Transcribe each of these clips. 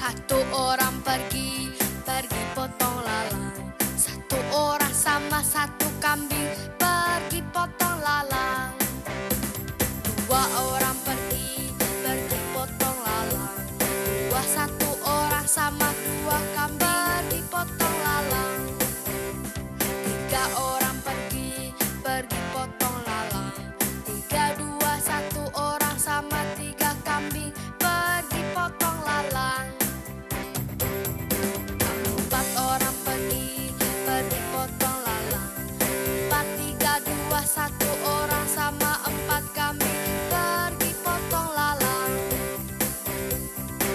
Satu orang pergi, pergi potong lalang. Satu orang sama satu kambing, pergi potong lalang. Dua orang pergi, pergi potong lalang. Dua satu orang sama dua kambing, pergi potong lalang. Tiga orang pergi, pergi potong lalang. Tiga, dua, satu orang sama tiga kambing, pergi potong lalang. Empat orang pergi, pergi potong lalang. Empat, tiga, dua, satu orang sama empat kambing, pergi potong lalang.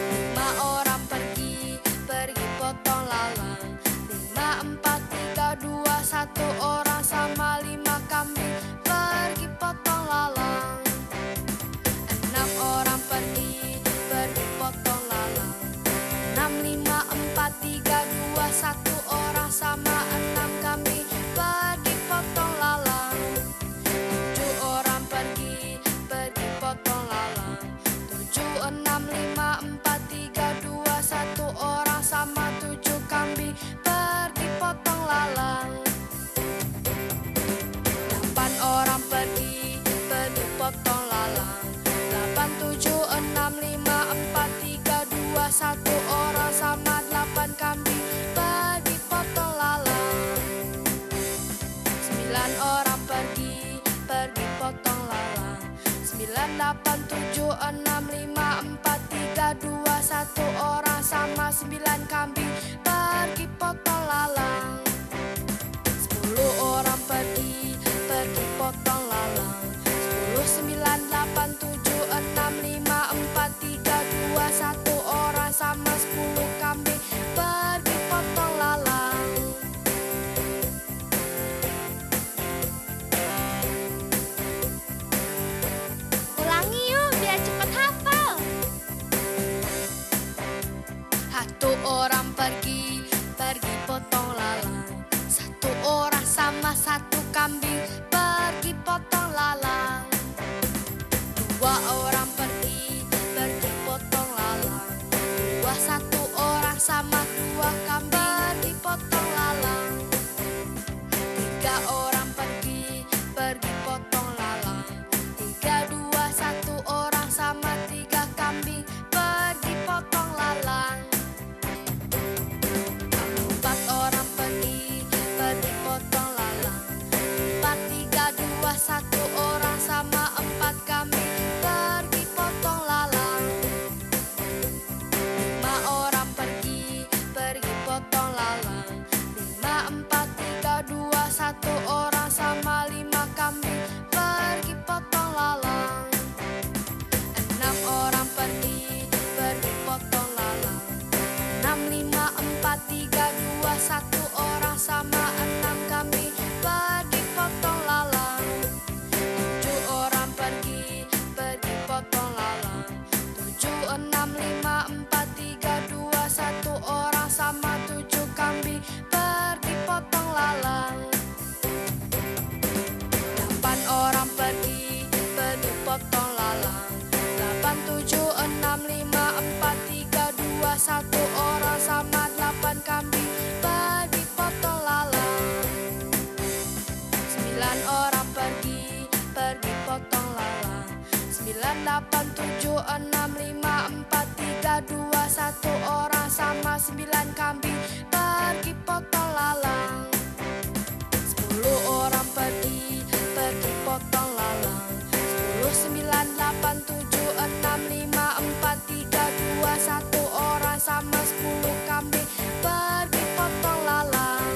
Lima orang pergi, pergi potong lalang. Lima, empat, tiga, dua, satu orang sama lima kambing, pergi potong lalang. Enam orang pergi, pergi potong lalang. Enam, lima, empat, tiga, dua, satu orang sama enam kambing, pergi potong lalang. Tujuh orang pergi, pergi potong lalang. Tujuh, enam, lima, empat, tiga, dua, satu orang sama tujuh kambing, pergi potong lalang. Delapan orang pergi, pergi potong lalang. Delapan, tujuh, enam, lima, empat, tiga, dua, satu orang sama delapan kambing, pergi potong lalang. Sembilan orang pergi, pergi potong lalang. Sembilan, delapan, tujuh, enam, lima, empat, tiga, dua, satu orang sama sembilan kambing, pergi potong lalang. Sepuluh orang pergi, pergi potong lalang. Sepuluh, sembilan, delapan, tujuh, enam, lima, empat, tiga, dua, satu orang sama sepuluh kambing, pergi potong lalang. Ulangi yuk biar cepet hafal. Satu orang pergi, pergi potong lalang. Satu orang sama satu kambing, pergi potong lalang. Dua orang pergi, pergi potong lalang. Dua, satu orang sama dua kambing, pergi potong lalang. Tiga orang pergi, pergi potong lalang. Tiga, dua, satu orang sama tiga kambing, pergi potong lalang. Empat orang pergi, pergi potong lalang. Empat, tiga, dua, satu orang sama empat kambing, pergi potong lalang. Lima orang pergi, pergi potong lalang. Lima, empat, tiga, dua, satu orang sama lima kambing, pergi potong lalang. Enam orang pergi, pergi potong lalang. Enam, lima, empat, tiga, dua, satu orang sama enam kambing, pergi potong lalang. Tujuh orang pergi, pergi potong lalang. Tujuh, enam, lima, empat, tiga, dua, satu orang sama tujuh kambing, pergi potong lalang. Delapan orang pergi, pergi potong lalang. Delapan, tujuh, enam, lima, empat, tiga, dua, satu orang sama delapan kambing, pergi potong lalang. Sembilan orang pergi, pergi potong lalang. Sembilan, delapan, tujuh, enam, lima, empat, tiga, dua, satu orang sama sembilan kambing, pergi potong lalang. Sepuluh orang pergi, pergi potong lalang. Sepuluh, sembilan, delapan, tujuh, enam, lima, empat, tiga, dua, satu orang sama sepuluh kambing, pergi potong lalang.